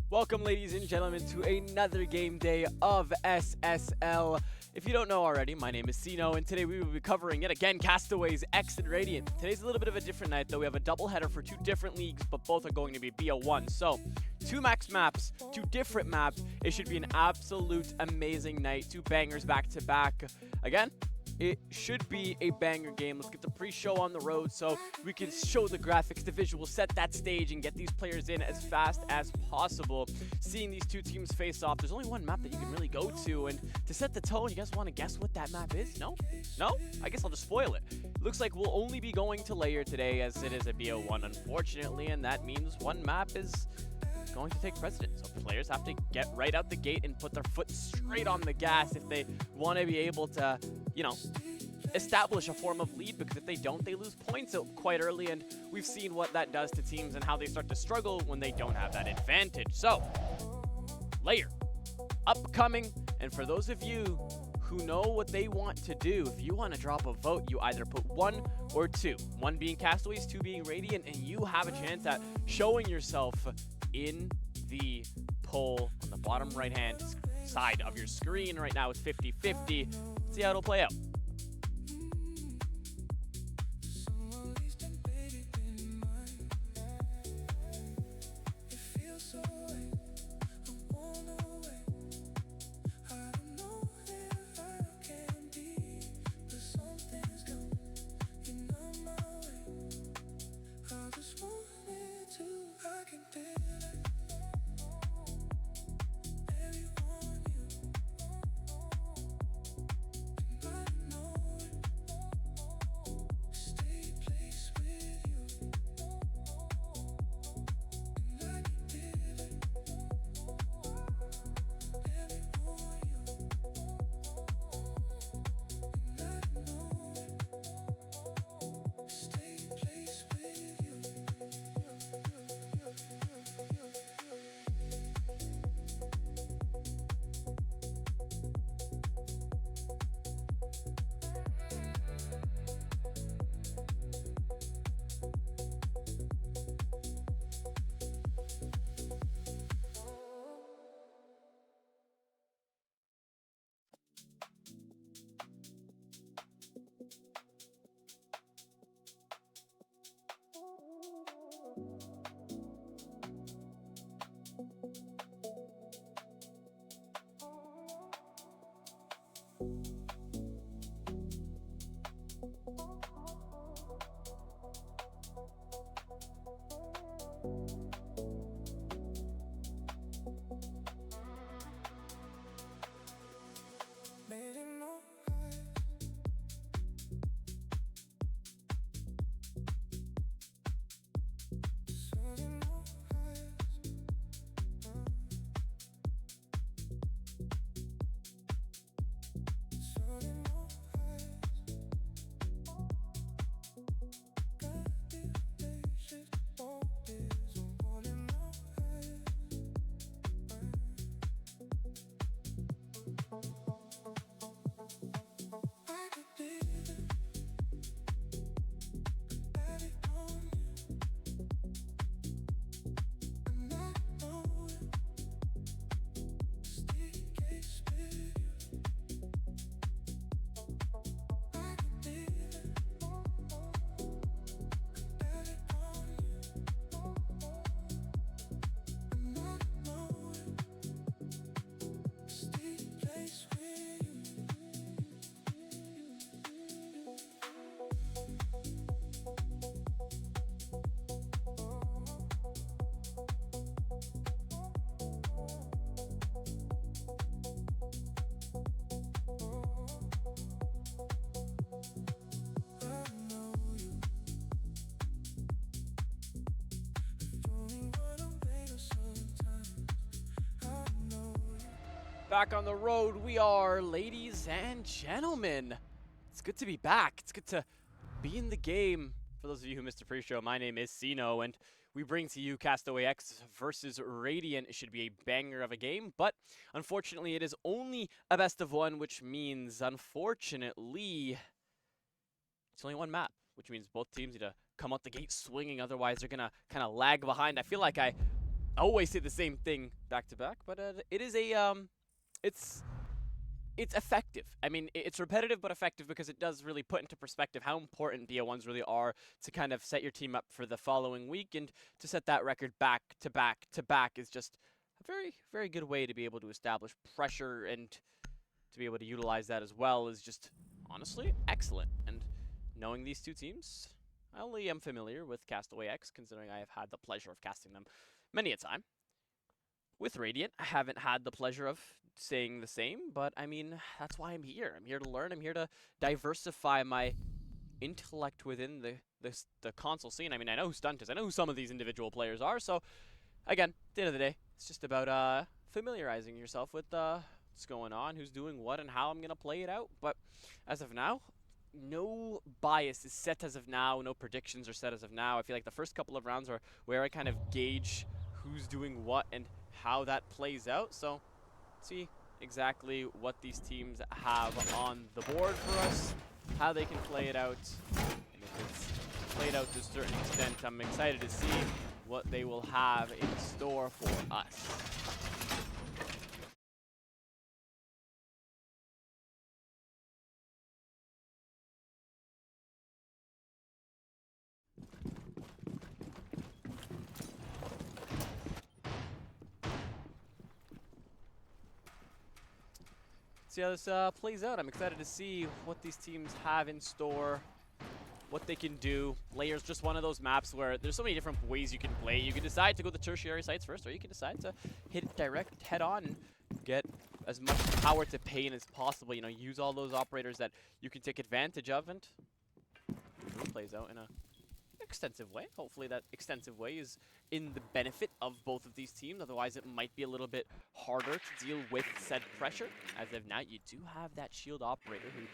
Welcome, ladies and gentlemen, to another game day of SSL. If you don't know already, my name is Sino, and today we will be covering, yet again, Castaway's Exit Radiant. Today's a little bit of a different night, though. We have a doubleheader for two different leagues, but both are going to be BO1. So, two max maps, two different maps. It should be an absolute amazing night. Two bangers back to back. Again, it should be a banger game. Let's get the pre-show on the road so we can show the graphics, the visuals, set that stage, and get these players in as fast as possible. Seeing these two teams face off, there's only one map that you can really go to, and to set the tone, you guys want to guess what that map is? No? No? I guess I'll just spoil it. Looks like we'll only be going to layer today, as it is a BO1, unfortunately, and that means one map is going to take precedence. So players have to get right out the gate and put their foot straight on the gas if they want to be able to, you know, establish a form of lead, because if they don't, they lose points quite early, and we've seen what that does to teams and how they start to struggle when they don't have that advantage. So, layer, upcoming, and for those of you who know what they want to do, if you want to drop a vote, you either put 1 or 2. 1 being Castaways, 2 being Radiant, and you have a chance at showing yourself in the poll on the bottom right-hand side of your screen. Right now it's 50-50. See how it'll play out. Back on the road we are, ladies and gentlemen. It's good to be back. It's good to be in the game. For those of you who missed the pre-show, my name is Sino, and we bring to you Castaway X versus Radiant. It should be a banger of a game, but unfortunately it is only a best of one, which means, unfortunately, it's only one map, which means both teams need to come out the gate swinging, otherwise they're gonna kind of lag behind. I feel like I always say the same thing back to back, but it is a, it's effective. I mean, it's repetitive but effective because it does really put into perspective how important BO1s really are to kind of set your team up for the following week, and to set that record back to back to back is just a very, very good way to be able to establish pressure, and to be able to utilize that as well is just honestly excellent. And knowing these two teams, I only am familiar with Castaway X, considering I have had the pleasure of casting them many a time. With Radiant, I haven't had the pleasure of saying the same, but I mean, that's why I'm here. I'm here to learn. I'm here to diversify my intellect within the console scene. I mean, I know who Stunt is. I know who some of these individual players are. So, again, at the end of the day, it's just about familiarizing yourself with what's going on, who's doing what, and how I'm going to play it out. But as of now, no bias is set as of now. No predictions are set as of now. I feel like the first couple of rounds are where I kind of gauge who's doing what and how that plays out. So, see exactly what these teams have on the board for us, how they can play it out, and if it's played out to a certain extent, I'm excited to see what they will have in store for us. See how this plays out. I'm excited to see what these teams have in store, what they can do. Layer's just one of those maps where there's so many different ways you can play. You can decide to go the tertiary sites first, or you can decide to hit it direct head on and get as much power to pain as possible. You know, use all those operators that you can take advantage of, and it plays out in a extensive way. Hopefully that extensive way is in the benefit of both of these teams. Otherwise, it might be a little bit harder to deal with said pressure. As of now, you do have that shield operator who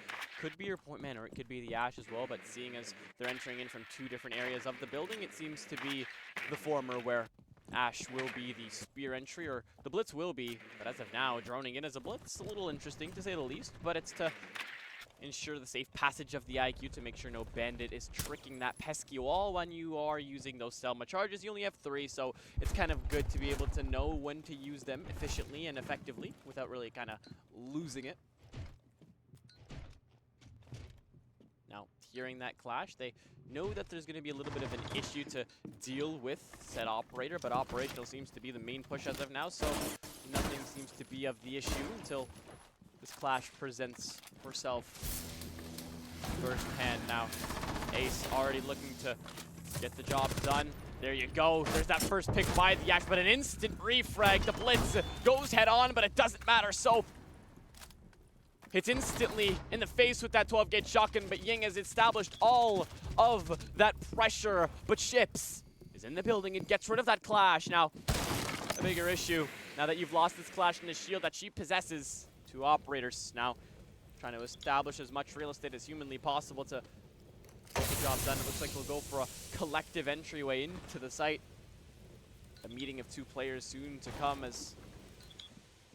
could be your point man, or it could be the Ashe as well. But seeing as they're entering in from two different areas of the building, it seems to be the former, where Ashe will be the spear entry, or the blitz will be. But as of now, droning in as a blitz, a little interesting to say the least. But it's to ensure the safe passage of the IQ, to make sure no bandit is tricking that pesky wall when you are using those Selma charges. You only have 3, so it's kind of good to be able to know when to use them efficiently and effectively without really kind of losing it. Now, hearing that clash, they know that there's going to be a little bit of an issue to deal with said operator, but operational seems to be the main push as of now, so nothing seems to be of the issue until this clash presents herself firsthand. Now, Ace already looking to get the job done. There you go. There's that first pick by the Ashe, but an instant refrag. The blitz goes head on, but it doesn't matter. So it's instantly in the face with that 12-gauge shotgun, but Ying has established all of that pressure. But Ships is in the building and gets rid of that clash. Now, a bigger issue, now that you've lost this clash in the shield that she possesses, 2 operators now trying to establish as much real estate as humanly possible to get the job done. It looks like we'll go for a collective entryway into the site. A meeting of 2 players soon to come, as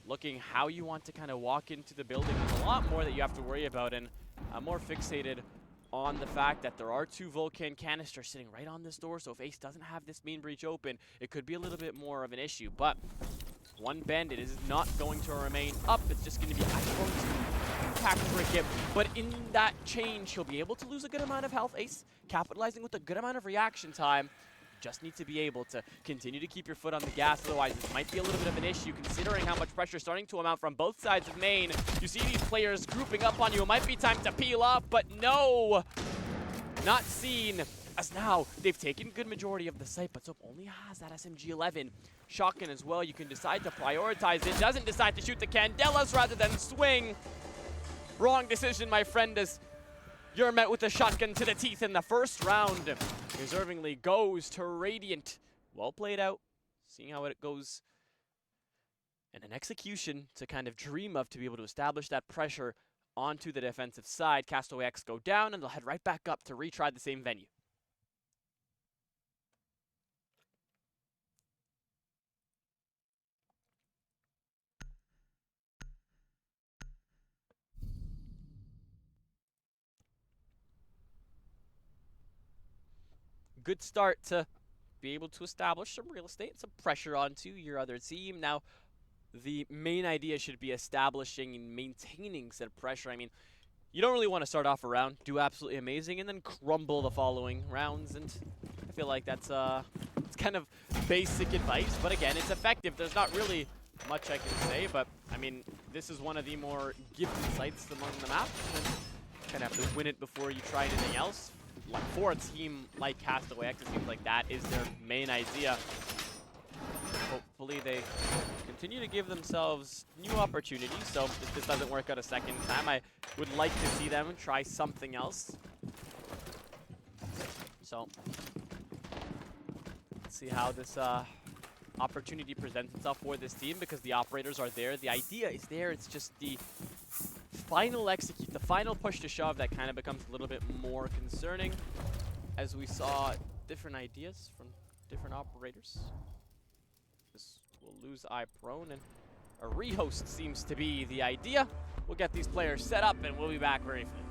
looking how you want to kind of walk into the building. There's a lot more that you have to worry about, and I'm more fixated on the fact that there are 2 Vulcan canisters sitting right on this door, so if Ace doesn't have this main breach open, it could be a little bit more of an issue. But one bandit is not going to remain up. It's just going to be going to impact Rickett. But in that change, he'll be able to lose a good amount of health. Ace capitalizing with a good amount of reaction time. Just need to be able to continue to keep your foot on the gas. Otherwise, this might be a little bit of an issue, considering how much pressure is starting to amount from both sides of main. You see these players grouping up on you. It might be time to peel off, but no! Not seen. As now, they've taken a good majority of the site, but Soap only has that SMG-11. Shotgun as well, you can decide to prioritize it. Doesn't decide to shoot the Candelas rather than swing. Wrong decision, my friend, as you're met with a shotgun to the teeth in the first round. Deservingly goes to Radiant. Well played out, seeing how it goes. And an execution to kind of dream of, to be able to establish that pressure onto the defensive side. Castaway X go down, and they'll head right back up to retry the same venue. Good start to be able to establish some real estate, some pressure onto your other team. Now, the main idea should be establishing and maintaining said pressure. I mean, you don't really want to start off a round, do absolutely amazing, and then crumble the following rounds. And I feel like that's it's kind of basic advice, but again, it's effective. There's not really much I can say, but I mean, this is one of the more gifted sites among the maps, and kind of have to win it before you try anything else. Like for a team like Castaway X, it seems like that is their main idea. Hopefully they continue to give themselves new opportunities. So if this doesn't work out a second time, I would like to see them try something else. So let's see how this opportunity presents itself for this team, because the operators are there. The idea is there. It's just the final execute, the final push to shove that kind of becomes a little bit more concerning, as we saw different ideas from different operators. This will lose eye prone, and a rehost seems to be the idea. We'll get these players set up, and we'll be back very soon.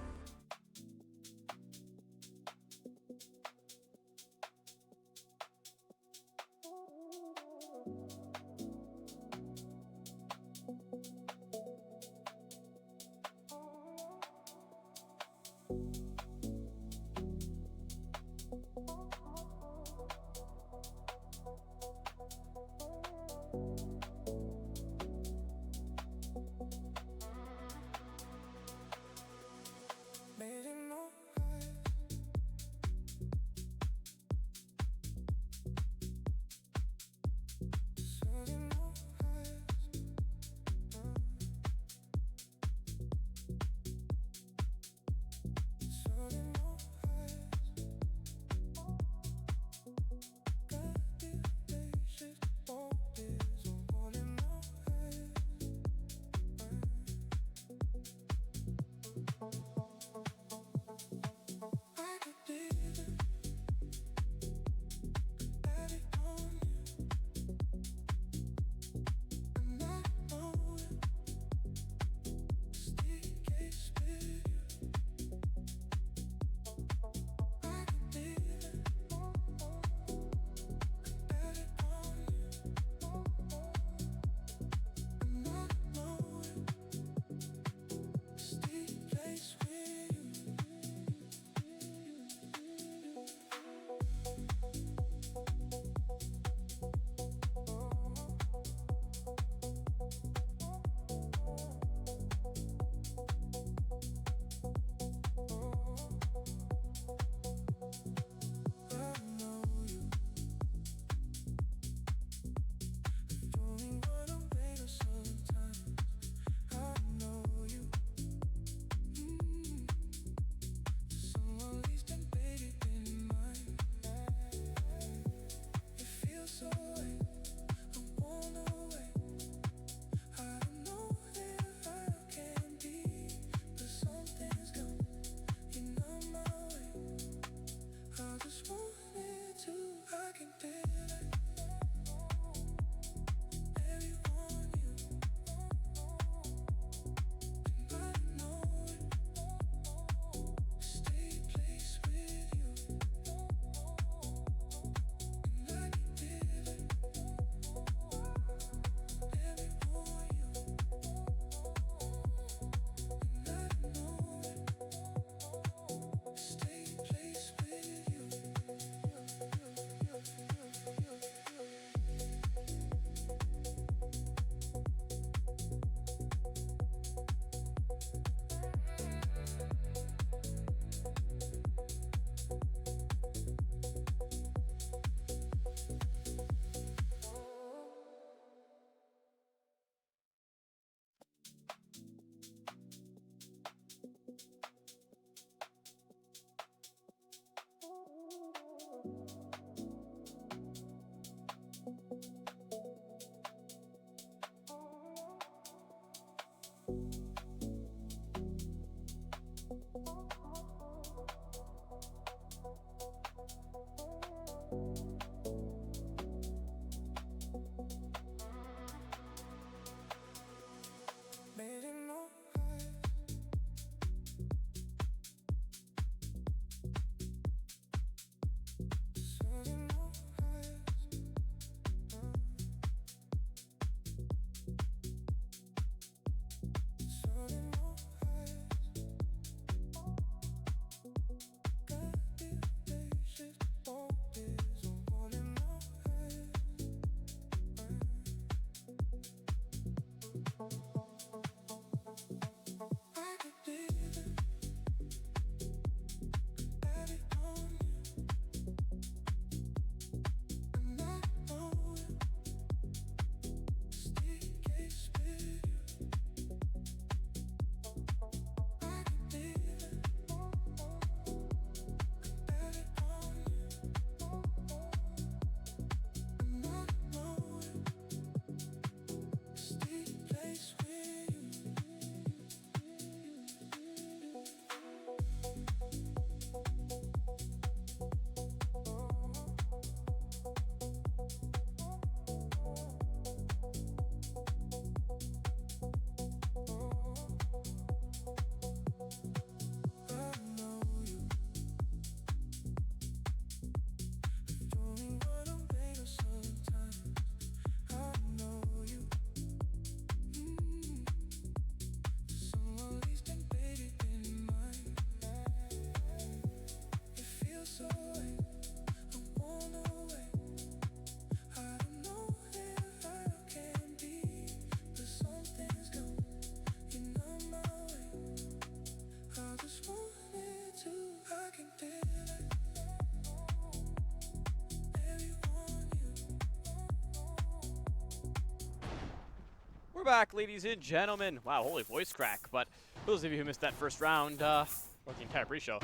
back, ladies and gentlemen. Wow, holy voice crack. But for those of you who missed that first round, or the entire pre-show,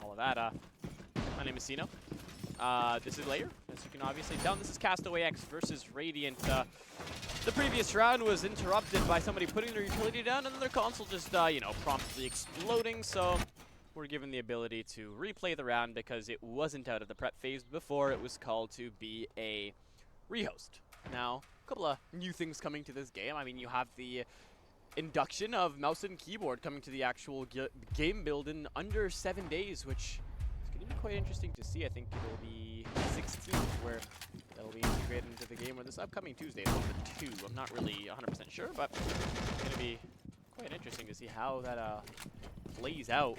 all of that, my name is Sino. This is Layer, as you can obviously tell. This is Castaway X versus Radiant. The previous round was interrupted by somebody putting their utility down and then their console just, you know, promptly exploding. So we're given the ability to replay the round because it wasn't out of the prep phase before it was called to be a rehost. Now, a couple of new things coming to this game. I mean, you have the induction of mouse and keyboard coming to the actual game build in under 7 days, which is going to be quite interesting to see. I think it'll be 16th where that'll be integrated into the game, or this upcoming Tuesday is 1 to 2. I'm not really 100% sure, but it's going to be quite interesting to see how that plays out.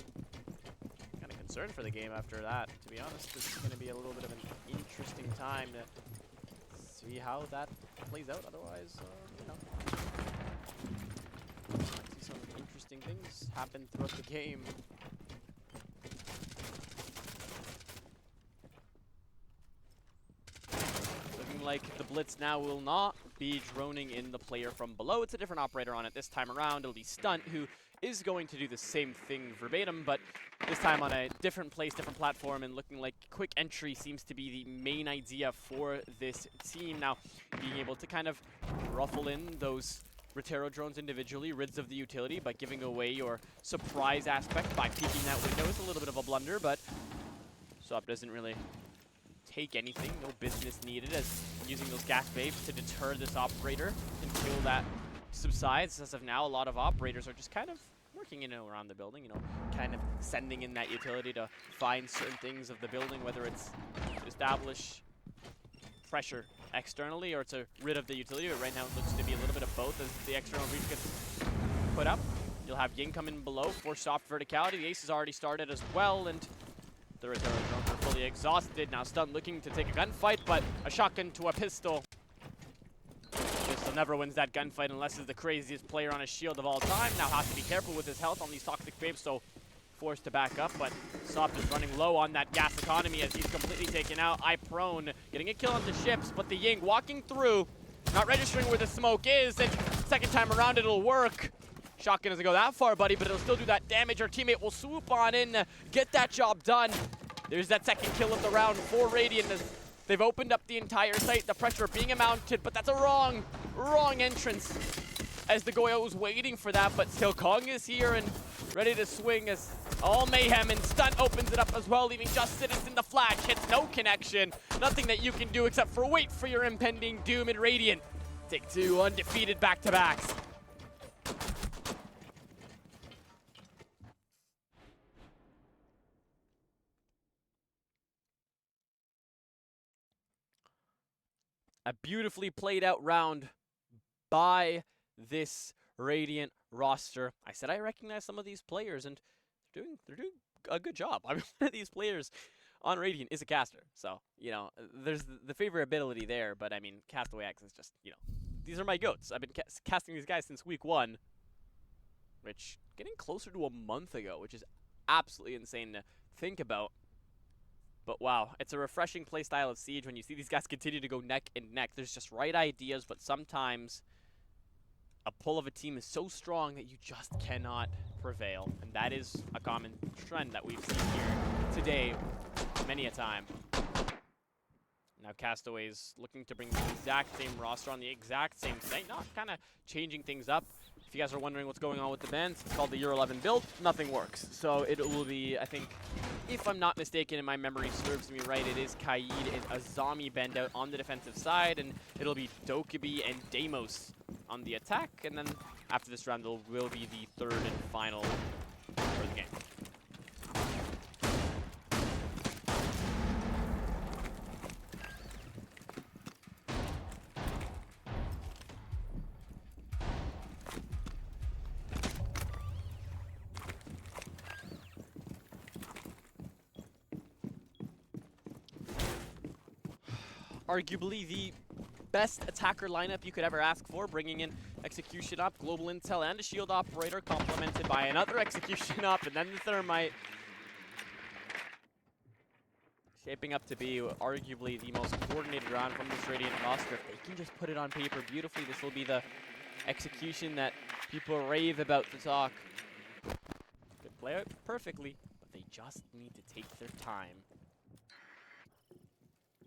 Kind of concerned for the game after that, to be honest. This is going to be a little bit of an interesting time to see how that plays out. Otherwise, you know, might see some interesting things happen throughout the game. Looking like the blitz now will not be droning in the player from below. It's a different operator on it this time around. It'll be Stunt, who is going to do the same thing verbatim, but this time on a different place, different platform, and looking like quick entry seems to be the main idea for this team. Now, being able to kind of ruffle in those Rotero drones individually, rids of the utility, but giving away your surprise aspect by peeking that window is a little bit of a blunder, but Swap doesn't really take anything. No business needed, as using those gas babes to deter this operator until that subsides. As of now, a lot of operators are just kind of working in and around the building, you know, kind of sending in that utility to find certain things of the building, whether it's to establish pressure externally or to rid of the utility. But right now it looks to be a little bit of both as the external breach gets put up. You'll have Ying come in below for soft verticality. The ace has already started as well, and the Rotero drones are fully exhausted. Now Stun looking to take a gunfight, but a shotgun to a pistol. Pistol never wins that gunfight unless he's the craziest player on a shield of all time. Now has to be careful with his health on these toxic babes, so forced to back up, but Soft is running low on that gas economy as he's completely taken out. Prone getting a kill on the ships, but the Ying walking through, not registering where the smoke is, and second time around it'll work. Shotgun doesn't go that far, buddy, but it'll still do that damage. Our teammate will swoop on in, get that job done. There's that second kill of the round for Radiant as they've opened up the entire site. The pressure being mounted, but that's a wrong entrance as the Goyo was waiting for that, but still Kong is here and ready to swing as all mayhem, and Stunt opens it up as well, leaving just Citizen the flash. Hits no connection. Nothing that you can do except for wait for your impending doom, and Radiant take 2 undefeated back-to-backs. A beautifully played out round by this Radiant roster. I said I recognize some of these players, and they're doing a good job. I mean, one of these players on Radiant is a caster, so you know there's the favorability there. But I mean, Castaway X is just, you know, these are my goats. I've been casting these guys since week 1, which getting closer to a month ago, which is absolutely insane to think about. But wow, it's a refreshing playstyle of Siege when you see these guys continue to go neck and neck. There's just right ideas, but sometimes a pull of a team is so strong that you just cannot prevail. And that is a common trend that we've seen here today many a time. Now Castaways looking to bring the exact same roster on the exact same site, not kind of changing things up. If you guys are wondering what's going on with the bands, it's called the Year 11 build. Nothing works. So it will be, I think, if I'm not mistaken and my memory serves me right, it is Kaid and Azami bend out on the defensive side, and it'll be Dokkaebi and Deimos on the attack. And then after this round, it will be the 3rd and final for the game. Arguably the best attacker lineup you could ever ask for, bringing in Execution Up, Global Intel, and a Shield Operator, complemented by another Execution Up, and then the Thermite. Shaping up to be arguably the most coordinated round from this Radiant roster. If they can just put it on paper beautifully, this will be the execution that people rave about the talk. Could play out perfectly, but they just need to take their time.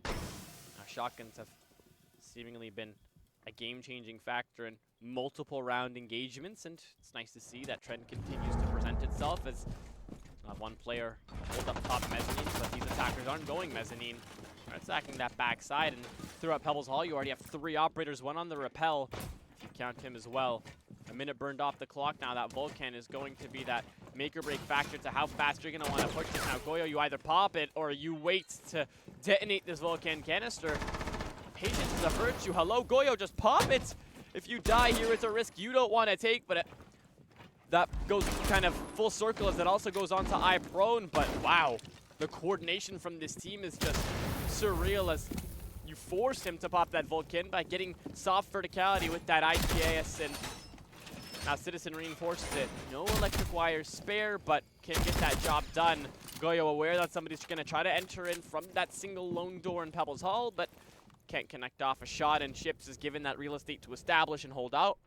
Now, shotguns have seemingly been a game-changing factor in multiple round engagements, and it's nice to see that trend continues to present itself as one player hold up top mezzanine, but these attackers aren't going mezzanine. They're attacking that backside, and throughout Pebbles Hall, you already have 3 operators, 1 on the rappel, if you count him as well. A minute burned off the clock now. That Vulcan is going to be that make or break factor to how fast you're going to want to push this. Now, Goyo, you either pop it or you wait to detonate this Vulcan canister. Patience is a virtue. Hello, Goyo, just pop it. If you die here, it's a risk you don't want to take, but that goes kind of full circle as it also goes on to iProne. But wow, the coordination from this team is just surreal as you force him to pop that Vulcan by getting soft verticality with that ITAS, and now Citizen reinforces it. No electric wires spare, but can get that job done. Goyo aware that somebody's going to try to enter in from that single lone door in Pebbles Hall, but can't connect off a shot, and Ships is given that real estate to establish and hold out.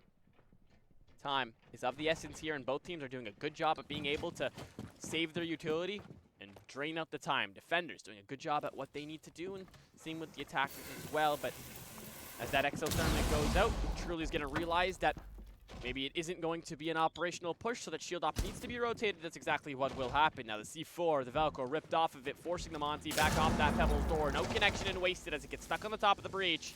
Time is of the essence here, and both teams are doing a good job of being able to save their utility and drain out the time. Defenders doing a good job at what they need to do, and same with the attackers as well. But as that exothermic goes out, Truly's going to realize that maybe it isn't going to be an operational push, so that shield op needs to be rotated. That's exactly what will happen. Now the C4, the Velcro ripped off of it, forcing the Monty back off that Pebbles door. No connection and wasted as it gets stuck on the top of the breach.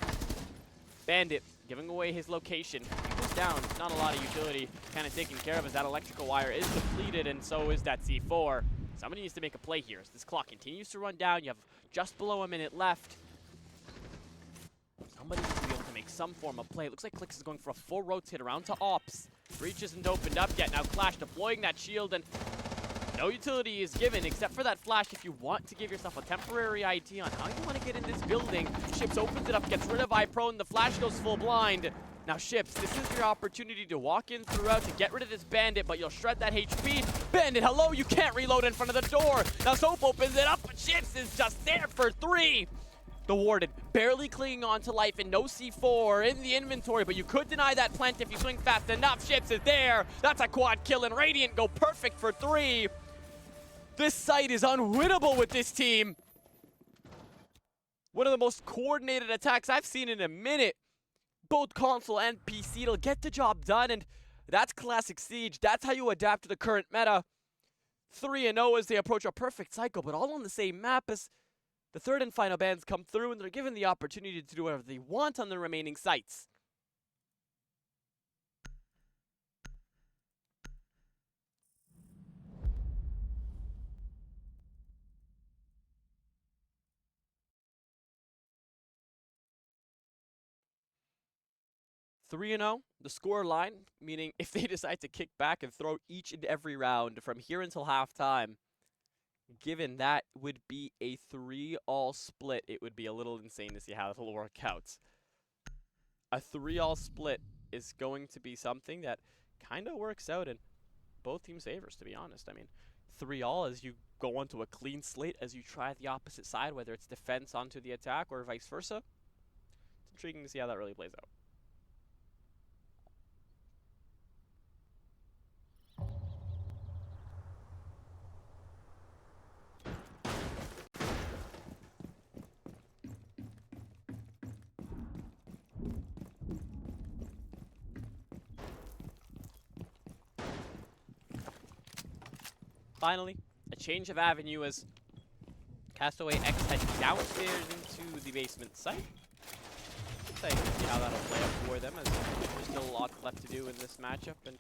Bandit giving away his location. He goes down. Not a lot of utility kind of taken care of as that electrical wire is depleted, and so is that C4. Somebody needs to make a play here as this clock continues to run down. You have just below a minute left. Somebody needs to be able to make some form of play. It looks like Clix is going for a full rotate around to Ops. Breach isn't opened up yet. Now Clash deploying that shield, and no utility is given except for that flash if you want to give yourself a temporary idea on how you want to get in this building. Ships opens it up, gets rid of iProne. The flash goes full blind. Now Ships, this is your opportunity to walk in throughout to get rid of this Bandit, but you'll shred that HP. Bandit, hello, you can't reload in front of the door. Now Soap opens it up, but Ships is just there for 3. The Warden barely clinging on to life and no C4 in the inventory, but you could deny that plant if you swing fast enough. Ships is there. That's a quad kill, and Radiant go perfect for 3. This site is unwinnable with this team. One of the most coordinated attacks I've seen in a minute. Both console and PC, it'll get the job done, and that's classic Siege. That's how you adapt to the current meta. 3-0 as they approach a perfect cycle, but all on the same map as the third and final bands come through, and they're given the opportunity to do whatever they want on the remaining sites. (3-0), the score line, meaning if they decide to kick back and throw each and every round from here until halftime, given that would be a 3-all split, it would be a little insane to see how it'll work out. A 3-all split is going to be something that kind of works out in both teams' favors, to be honest. I mean, 3-all as you go onto a clean slate as you try the opposite side, whether it's defense onto the attack or vice versa. It's intriguing to see how that really plays out. Finally, a change of avenue as Castaway X head downstairs into the basement site. Excited to see how that'll play out for them, as there's still a lot left to do in this matchup, and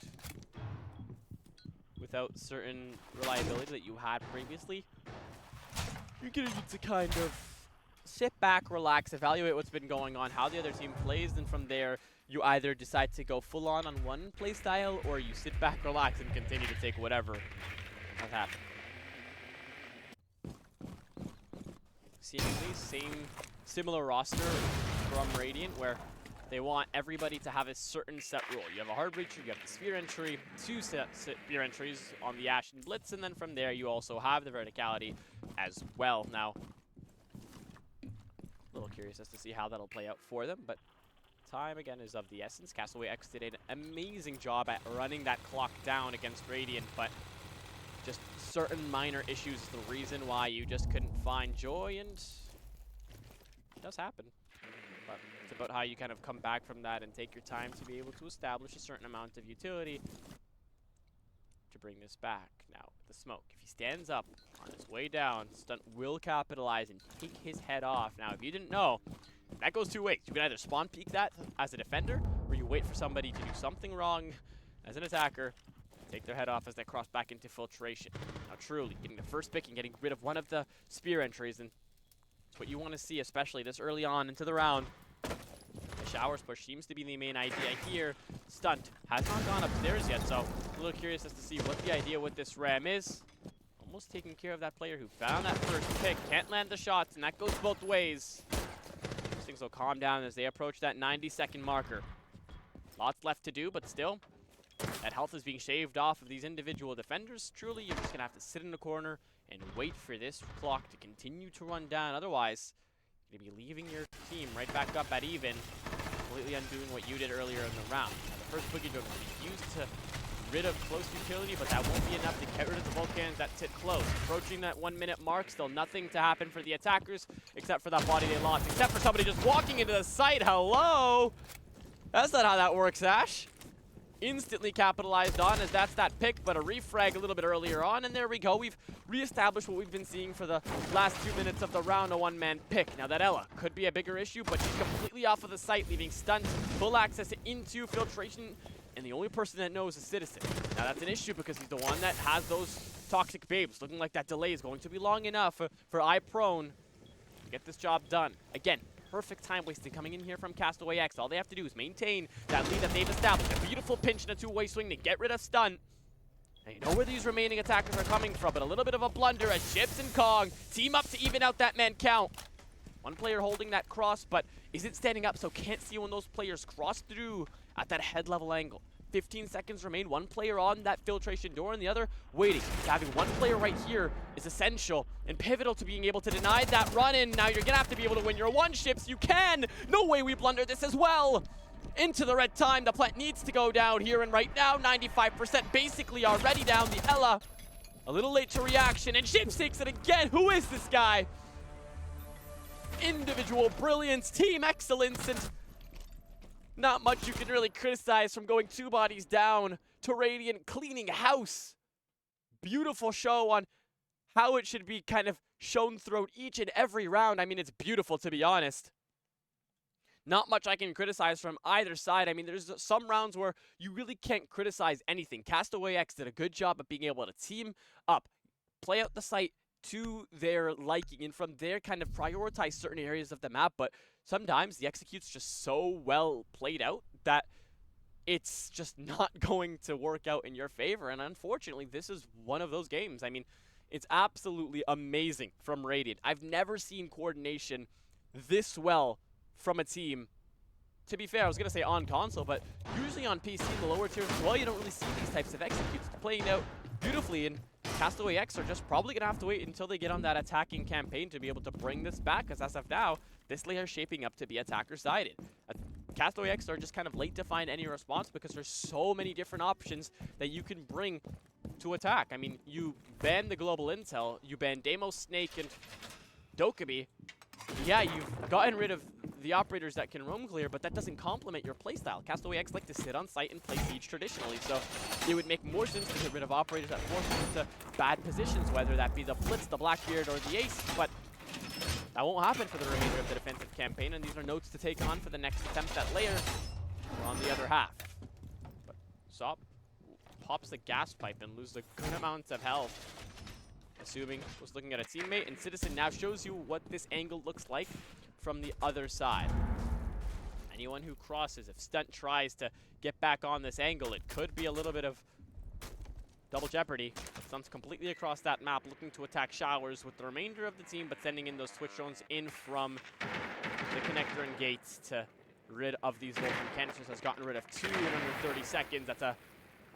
without certain reliability that you had previously, you're gonna need to kind of sit back, relax, evaluate what's been going on, how the other team plays, and from there, you either decide to go full on one play style, or you sit back, relax, and continue to take whatever has happened. Seemingly similar roster from Radiant, where they want everybody to have a certain set rule. You have a hard breacher, you have the spear entry, 2 spear entries on the Ash and Blitz, and then from there you also have the verticality as well. Now, a little curious as to see how that'll play out for them, but time, again, is of the essence. Castaway X did an amazing job at running that clock down against Radiant, but just certain minor issues is the reason why you just couldn't find joy, and it does happen. But it's about how you kind of come back from that and take your time to be able to establish a certain amount of utility to bring this back. Now, the smoke. If he stands up on his way down, Stunt will capitalize and take his head off. Now, if you didn't know, that goes two ways. You can either spawn peek that as a defender, or you wait for somebody to do something wrong as an attacker, take their head off as they cross back into filtration. Now, truly, getting the first pick and getting rid of one of the spear entries, and it's what you want to see, especially this early on into the round. The showers push seems to be the main idea here. Stunt has not gone upstairs yet, so a little curious as to see what the idea with this ram is. Almost taking care of that player who found that first pick. Can't land the shots, and that goes both ways. Things will calm down as they approach that 90-second marker. Lots left to do, but still, that health is being shaved off of these individual defenders. Truly, you're just going to have to sit in the corner and wait for this clock to continue to run down. Otherwise, you're going to be leaving your team right back up at even, completely undoing what you did earlier in the round. Now, the first boogie drone will be used to rid of close utility, but that won't be enough to get rid of the Vulcans that sit close. Approaching that 1 minute mark, still nothing to happen for the attackers, except for that body they lost, except for somebody just walking into the site. Hello? That's not how that works, Ash. Instantly capitalized on, as that's that pick, but a refrag a little bit earlier on, and there we go. We've reestablished what we've been seeing for the last 2 minutes of the round, a one-man pick. Now that Ella could be a bigger issue, but she's completely off of the site, leaving Stunt full access into filtration, and the only person that knows is Citizen. Now that's an issue because he's the one that has those toxic babes. Looking like that delay is going to be long enough for iProne to get this job done. Again, perfect time wasting coming in here from Castaway X. All they have to do is maintain that lead that they've established. A beautiful pinch and a two-way swing to get rid of Stunt. And you know where these remaining attackers are coming from, but a little bit of a blunder as Chips and Kong team up to even out that man count. One player holding that cross, but isn't standing up, so can't see when those players cross through at that head level angle. 15 seconds remain, one player on that filtration door and the other waiting. Having one player right here is essential and pivotal to being able to deny that run in. Now you're gonna have to be able to win your one ships. You can! No way we blunder this as well! Into the red time, the plant needs to go down here and right now. 95% basically already down. The Ella, a little late to reaction, and Ships takes it again. Who is this guy? Individual brilliance, team excellence, and not much you can really criticize from going two bodies down to Radiant cleaning house. Beautiful show on how it should be kind of shown throughout each and every round. I mean, it's beautiful, to be honest. Not much I can criticize from either side. I mean, there's some rounds where you really can't criticize anything. Castaway X did a good job of being able to team up, play out the site to their liking, and from there kind of prioritize certain areas of the map, but sometimes the execute's just so well played out that it's just not going to work out in your favor, and unfortunately this is one of those games. I mean, it's absolutely amazing from Radiant. I've never seen coordination this well from a team. To be fair, I was going to say on console, but usually on PC, the lower tiers as well, you don't really see these types of executes playing out beautifully, and Castaway X are just probably going to have to wait until they get on that attacking campaign to be able to bring this back, because as of now, this layer is shaping up to be attacker-sided. Castaway X are just kind of late to find any response because there's so many different options that you can bring to attack. I mean, you ban the global intel, you ban Deimos, Snake, and Dokkaebi. Yeah, you've gotten rid of the operators that can roam clear, but that doesn't complement your playstyle. Castaway X like to sit on site and play Siege traditionally, so it would make more sense to get rid of operators that force them into bad positions, whether that be the Blitz, the Blackbeard, or the Ace, but that won't happen for the remainder of the defensive campaign, and these are notes to take on for the next attempt at layer on the other half. But Sop pops the gas pipe and loses a good amount of health. Assuming was looking at a teammate, and Citizen now shows you what this angle looks like from the other side. Anyone who crosses, if Stunt tries to get back on this angle, it could be a little bit of double jeopardy. Stunt's completely across that map, looking to attack Showers with the remainder of the team, but sending in those Twitch drones in from the connector and gates to rid of these Vulcan canisters. Has gotten rid of 2 in under 30 seconds. That's a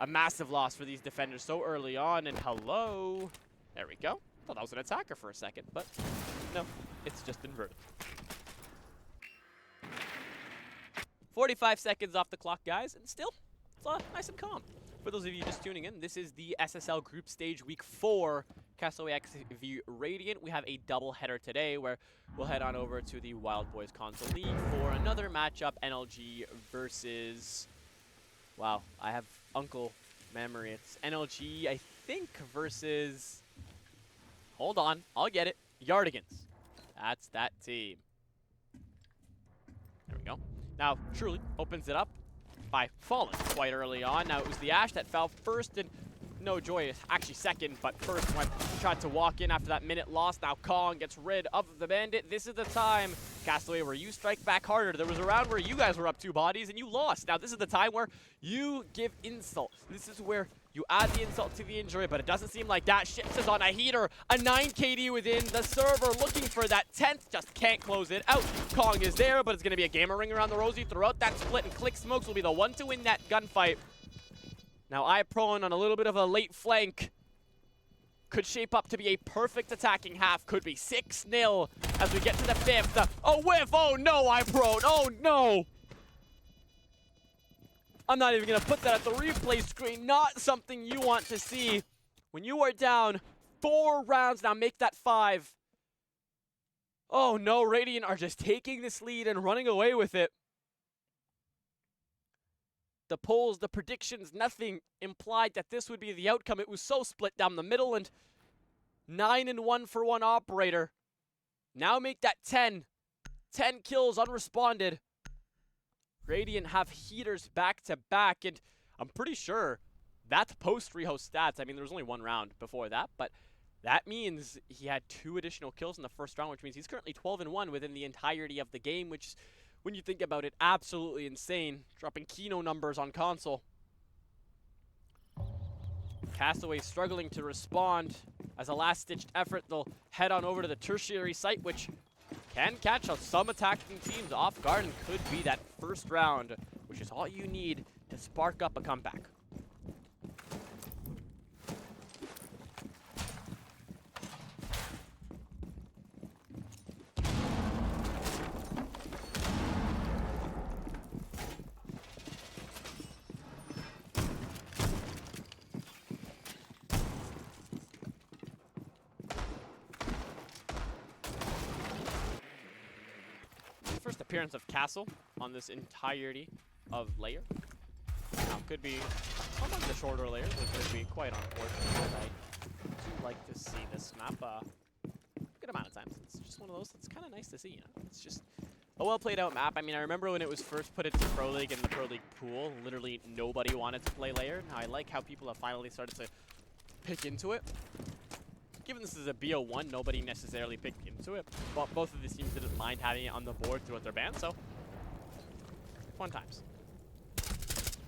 massive loss for these defenders so early on, and hello. There we go. Thought that was an attacker for a second, but no, it's just inverted. 45 seconds off the clock, guys, and still, it's nice and calm. For those of you just tuning in, this is the SSL Group Stage Week 4 Castaway XV Radiant. We have a doubleheader today where we'll head on over to the Wild Boys Console League for another matchup, NLG versus... Wow, I have Uncle memory. It's NLG, I think, versus... Hold on, I'll get it. Yardigans. That's that team. There we go. Now, Truly opens it up by falling quite early on. Now, it was the Ash that fell first, and no Joy actually second, but first tried to walk in after that minute loss. Now, Kong gets rid of the Bandit. This is the time, Castaway, where you strike back harder. There was a round where you guys were up 2 bodies, and you lost. Now, this is the time where you give insult. This is where you add the insult to the injury, but it doesn't seem like that. Ships is on a heater. A 9 KD within the server, looking for that 10th. Just can't close it out. Kong is there, but it's going to be a gamer ring around the Rosie throughout that split, and Click Smokes will be the one to win that gunfight. Now, iProne on a little bit of a late flank. Could shape up to be a perfect attacking half. Could be 6-0 as we get to the 5th. A whiff! Oh no, iProne! Oh no! I'm not even going to put that at the replay screen. Not something you want to see. When you are down 4 rounds, now make that 5. Oh no, Radiant are just taking this lead and running away with it. The polls, the predictions, nothing implied that this would be the outcome. It was so split down the middle, and 9-1 for one operator. Now make that 10. 10 kills unresponded. Radiant have heaters back to back, and I'm pretty sure that's post-rehost stats. I mean, there was only 1 round before that, but that means he had 2 additional kills in the first round, which means he's currently 12-1 within the entirety of the game, which, when you think about it, absolutely insane. Dropping Kino numbers on console. Castaway struggling to respond. As a last-ditched effort, they'll head on over to the tertiary site, which can catch some attacking teams off guard and could be that first round, which is all you need to spark up a comeback. First appearance of Castle on this entirety of layer. Now, could be among the shorter layers, which would be quite unfortunate. I do like to see this map a good amount of times. It's just one of those that's kind of nice to see, you know? It's just a well played out map. I mean, I remember when it was first put into Pro League and the Pro League pool, literally nobody wanted to play layer. Now, I like how people have finally started to pick into it. Given this is a BO1, nobody necessarily picked into it, but both of these teams didn't mind having it on the board throughout their ban, so fun times.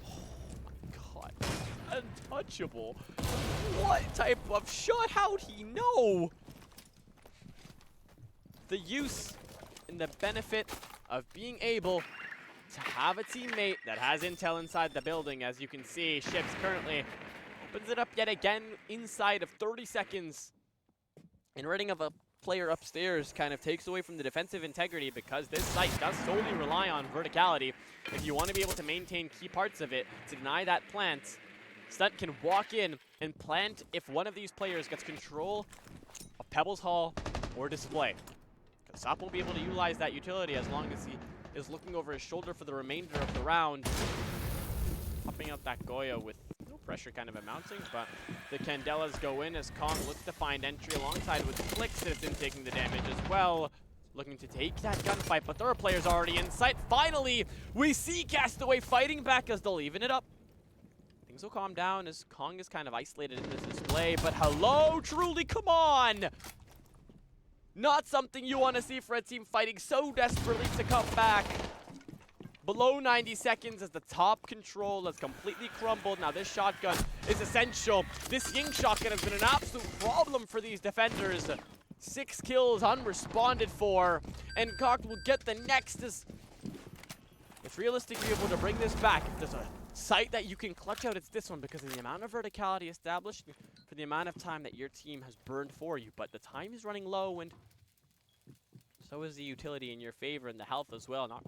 Oh my god, untouchable. What type of shot? How'd he know? The use and the benefit of being able to have a teammate that has intel inside the building. As you can see, Ships currently opens it up yet again inside of 30 seconds. And rating of a player upstairs kind of takes away from the defensive integrity, because this site does solely rely on verticality. If you want to be able to maintain key parts of it, to deny that plant, Stunt can walk in and plant if one of these players gets control of Pebbles Hall or Display. Because Sop will be able to utilize that utility as long as he is looking over his shoulder for the remainder of the round. Popping out that Goya with no pressure kind of amounting, but the Candelas go in as Kong looks to find entry alongside with Flick. Citizen taking the damage as well, looking to take that gunfight, but there are players already in sight. Finally, we see Castaway fighting back as they'll even it up. Things will calm down as Kong is kind of isolated in this display, but hello, Truly, come on! Not something you want to see for a team fighting so desperately to come back. Below 90 seconds as the top control has completely crumbled. Now this shotgun is essential. This Ying shotgun has been an absolute problem for these defenders. 6 kills unresponded for, and Cocked will get the next. It's realistic to be able to bring this back. If there's a site that you can clutch out, it's this one, because of the amount of verticality established for the amount of time that your team has burned for you. But the time is running low, and so is the utility in your favor and the health as well. Not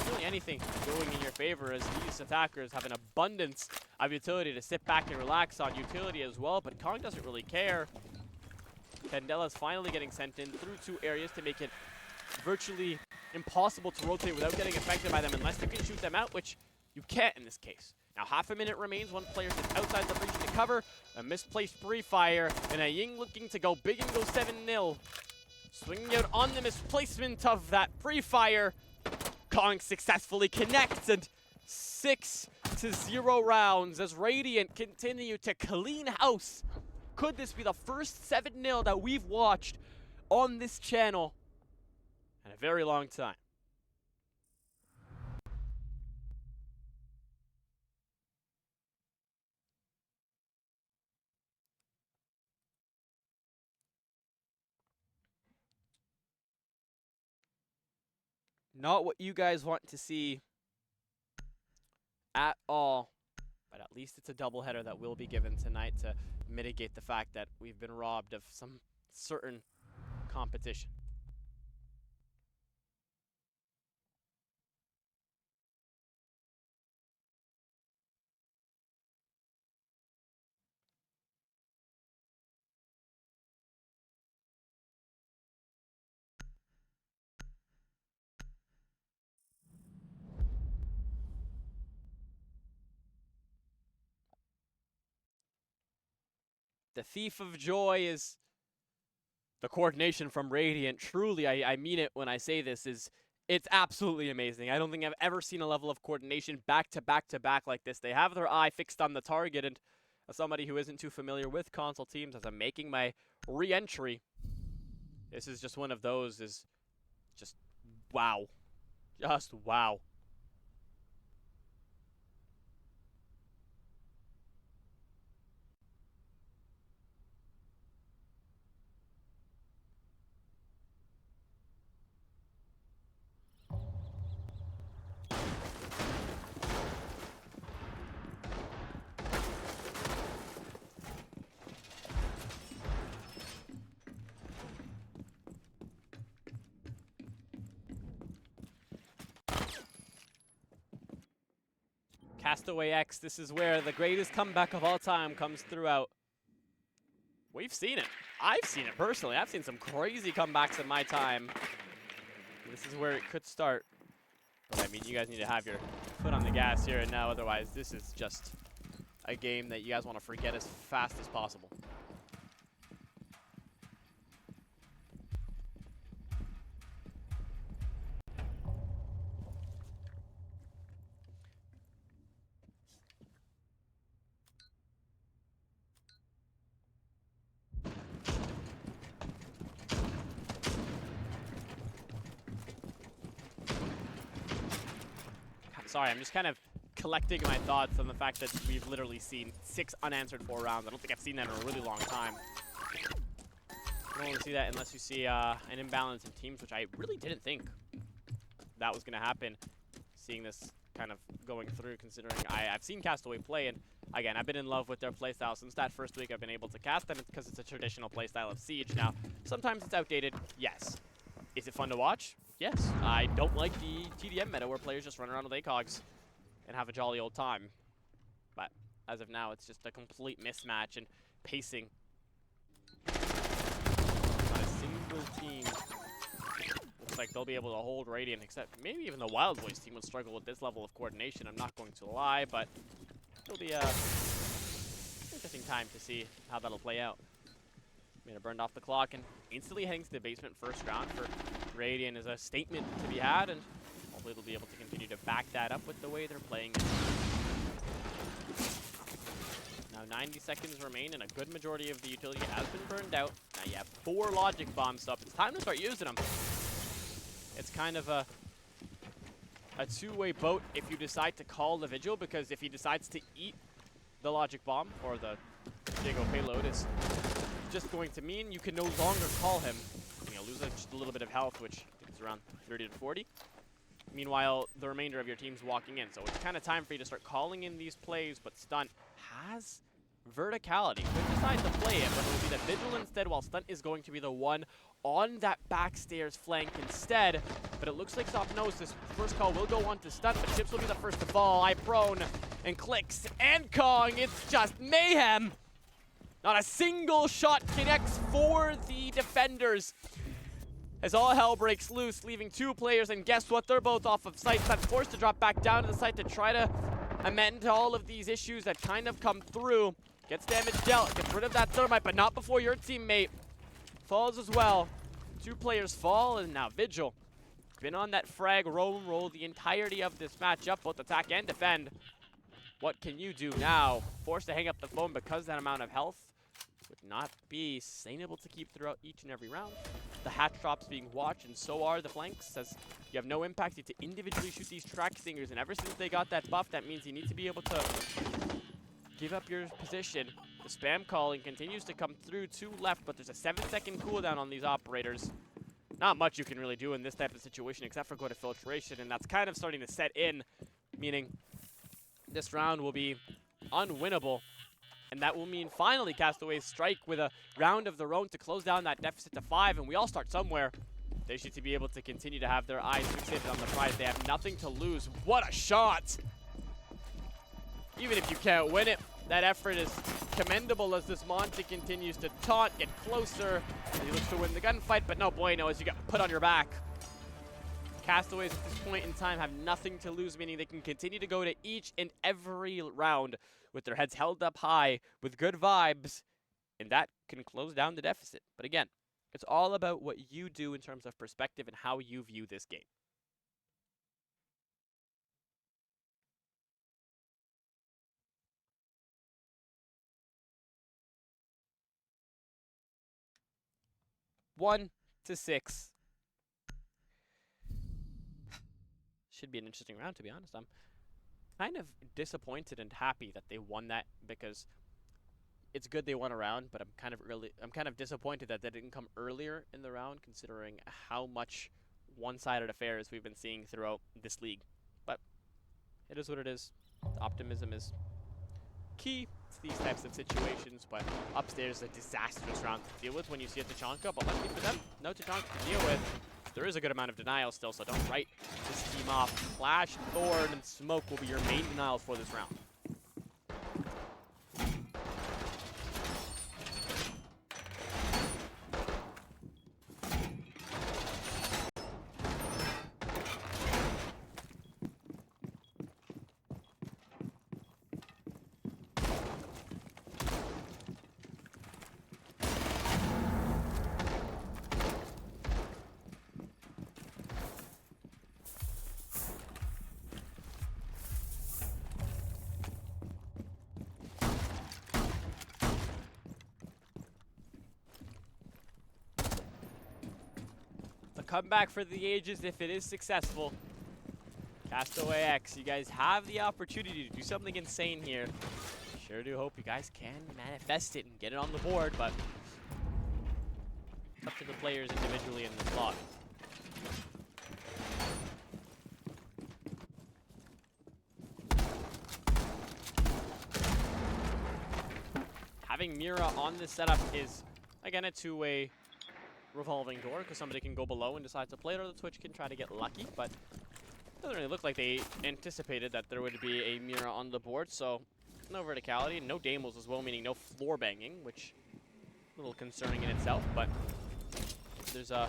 really anything going in your favor, as these attackers have an abundance of utility to sit back and relax on utility as well, but Kong doesn't really care. Candela's finally getting sent in through 2 areas to make it virtually impossible to rotate without getting affected by them unless you can shoot them out, which you can't in this case. Now half a minute remains, one player sits outside the breach to cover, a misplaced free fire, and a Ying looking to go big and go 7-0. Swinging out on the misplacement of that free fire. Kong successfully connects, and 6-0 rounds as Radiant continue to clean house. Could this be the first 7-0 that we've watched on this channel in a very long time? Not what you guys want to see at all, but at least it's a doubleheader that will be given tonight to mitigate the fact that we've been robbed of some certain competition. The thief of joy is the coordination from Radiant. Truly, I mean it when I say this, it's absolutely amazing. I don't think I've ever seen a level of coordination back to back to back like this. They have their eye fixed on the target, and as somebody who isn't too familiar with console teams, as I'm making my re-entry, this is just one of those, is just wow. Just wow. Castaway X, this is where the greatest comeback of all time comes throughout. We've seen it. I've seen it personally. I've seen some crazy comebacks in my time. This is where it could start. But I mean, you guys need to have your foot on the gas here and now. Otherwise, this is just a game that you guys want to forget as fast as possible. Sorry, I'm just kind of collecting my thoughts on the fact that we've literally seen 6 unanswered 4 rounds. I don't think I've seen that in a really long time. You don't really see that unless you see an imbalance in teams, which I really didn't think that was going to happen. Seeing this kind of going through, considering I've seen Castaway play, and again, I've been in love with their playstyle since that first week I've been able to cast them. It's because it's a traditional playstyle of Siege. Now, sometimes it's outdated, yes. Is it fun to watch? Yes. I don't like the TDM meta where players just run around with ACOGs and have a jolly old time. But as of now, it's just a complete mismatch in pacing. Not a single team looks like they'll be able to hold Radiant, except maybe even the Wild Boys team would struggle with this level of coordination. I'm not going to lie, but it'll be a interesting time to see how that'll play out. Mina burned off the clock and instantly heading to the basement first round for Radiant is a statement to be had, and hopefully they'll be able to continue to back that up with the way they're playing. Now 90 seconds remain, and a good majority of the utility has been burned out. Now you have 4 logic bombs up. It's time to start using them. It's kind of a two-way boat if you decide to call the Vigil, because if he decides to eat the logic bomb, or the Jago payload, is just going to mean you can no longer call him. You'll lose just a little bit of health, which I think is around 30 to 40. Meanwhile, the remainder of your team's walking in. So it's kind of time for you to start calling in these plays, but Stunt has verticality. Could decide to play it, but it will be the Vigil instead, while Stunt is going to be the one on that backstairs flank instead. But it looks like Sop knows this first call will go on to Stunt, but Chips will be the first to fall. I prone and clicks and Kong. It's just mayhem. Not a single shot connects for the defenders, as all hell breaks loose, leaving 2 players, and guess what? They're both off of site. Stunt's forced to drop back down to the site to try to amend all of these issues that kind of come through. Gets damage dealt, gets rid of that thermite, but not before your teammate falls as well. 2 players fall, and now Vigil been on that frag roll the entirety of this matchup, both attack and defend. What can you do now? Forced to hang up the phone because that amount of health would not be sustainable to keep throughout each and every round. The hatch drops being watched, and so are the flanks, as you have no impact. You have to individually shoot these track stingers, and ever since they got that buff, that means you need to be able to give up your position. The spam calling continues to come through 2 left, but there's a 7-second cooldown on these operators. Not much you can really do in this type of situation except for go to filtration, and that's kind of starting to set in, meaning this round will be unwinnable. And that will mean finally Castaways strike with a round of their own to close down that deficit to 5, and we all start somewhere. They should be able to continue to have their eyes fixated on the prize. They have nothing to lose. What a shot! Even if you can't win it, that effort is commendable as this Monty continues to taunt, get closer, and he looks to win the gunfight, but no bueno as you get put on your back. Castaways at this point in time have nothing to lose, meaning they can continue to go to each and every round with their heads held up high, with good vibes, and that can close down the deficit. But again, it's all about what you do in terms of perspective and how you view this game. One to 6. Should be an interesting round, to be honest. I'm kind of disappointed and happy that they won that, because it's good they won a round, but I'm kind of disappointed that they didn't come earlier in the round, considering how much one-sided affairs we've been seeing throughout this league. But it is what it is. Optimism is key to these types of situations, but upstairs is a disastrous round to deal with when you see a Tachanka, but luckily for them, no Tachanka to deal with. There is a good amount of denial still, so don't write this team off. Flash, Thorn, and Smoke will be your main denials for this round. Comeback for the ages if it is successful. Castaway X, you guys have the opportunity to do something insane here. Sure do hope you guys can manifest it and get it on the board, but it's up to the players individually in this lot. Having Mira on this setup is, again, a two-way revolving door, because somebody can go below and decide to play it, or the Twitch can try to get lucky, but it doesn't really look like they anticipated that there would be a Mira on the board, so no verticality, no Damos as well, meaning no floor banging, which is a little concerning in itself, but there's a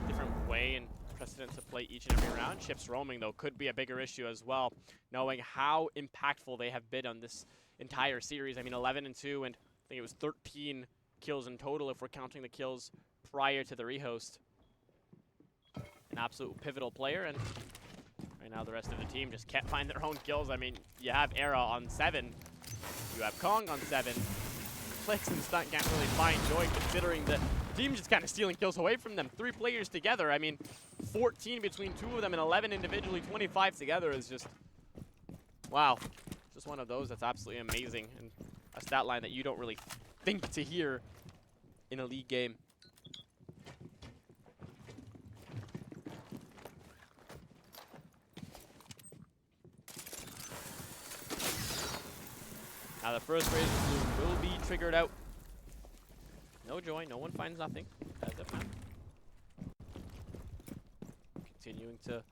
different way and precedent to play each and every round. Chips roaming, though, could be a bigger issue as well, knowing how impactful they have been on this entire series. I mean, 11-2, and I think it was 13 kills in total if we're counting the kills prior to the rehost. An absolute pivotal player, and right now the rest of the team just can't find their own kills. I mean, you have Era on 7, you have Kong on 7. Flex and Stunt can't really find joy, considering the team just kind of stealing kills away from them. 3 players together, I mean, 14 between 2 of them and 11 individually, 25 together is just, wow. Just one of those that's absolutely amazing, and a stat line that you don't really think to hear in a league game. Now the first Razor Bloom will be triggered out. No joy, no one finds nothing. As of now. Continuing to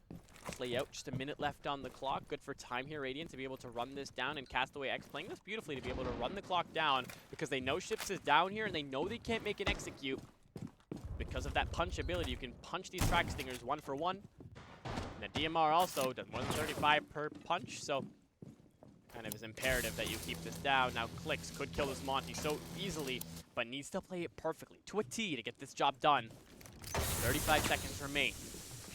play out, just a minute left on the clock. Good for time here, Radiant, to be able to run this down, and Castaway X playing this beautifully to be able to run the clock down because they know Ships is down here and they know they can't make an execute. Because of that punch ability, you can punch these track stingers 1 for 1. And the DMR also does more than 35 per punch, so kind of is imperative that you keep this down. Now Clicks could kill this Monty so easily, but needs to play it perfectly, to a T, to get this job done. 35 seconds remain.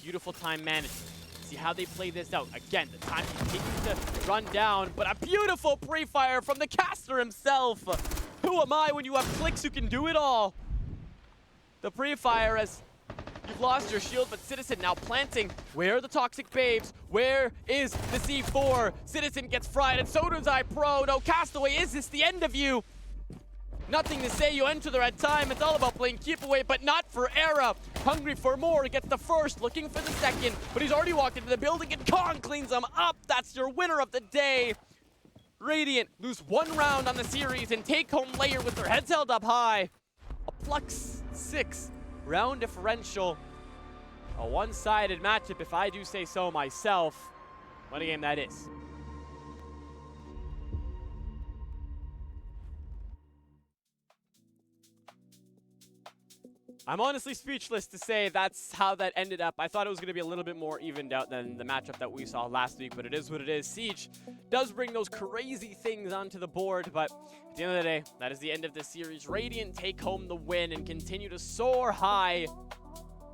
Beautiful time management. See how they play this out. Again, the time continues to run down, but a beautiful pre-fire from the caster himself. Who am I when you have Clicks who can do it all? The pre-fire as you've lost your shield, but Citizen now planting. Where are the toxic babes? Where is the C4? Citizen gets fried, and so does iPro. No, Castaway, is this the end of you? Nothing to say, you enter the red time. It's all about playing keep away, but not for Era. Hungry for more, he gets the first, looking for the second, but he's already walked into the building, and Kong cleans him up. That's your winner of the day. Radiant lose 1 round on the series and take home Layer with their heads held up high. A +6 round differential. A one-sided matchup, if I do say so myself. What a game that is. I'm honestly speechless to say that's how that ended up. I thought it was going to be a little bit more evened out than the matchup that we saw last week, but it is what it is. Siege does bring those crazy things onto the board, but at the end of the day, that is the end of the series. Radiant take home the win and continue to soar high.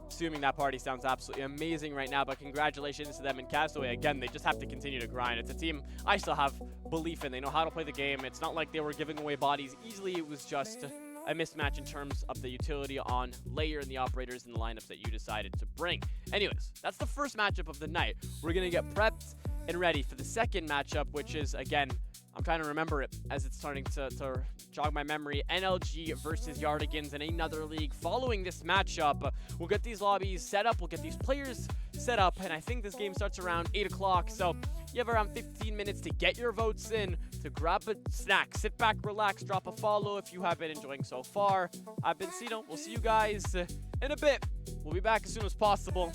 Assuming that party sounds absolutely amazing right now, but congratulations to them and Castaway. Again, they just have to continue to grind. It's a team I still have belief in. They know how to play the game. It's not like they were giving away bodies easily. It was just a mismatch in terms of the utility on Layer and the operators and the lineups that you decided to bring. Anyways, that's the first matchup of the night. We're going to get prepped and ready for the second matchup, which is, again, I'm trying to remember it as it's starting to jog my memory. NLG versus Yardigans in another league. Following this matchup, we'll get these lobbies set up, we'll get these players set up, and I think this game starts around 8 o'clock, so you have around 15 minutes to get your votes in, to grab a snack, sit back, relax, drop a follow if you have been enjoying so far. I've been Cino. We'll see you guys in a bit. We'll be back as soon as possible.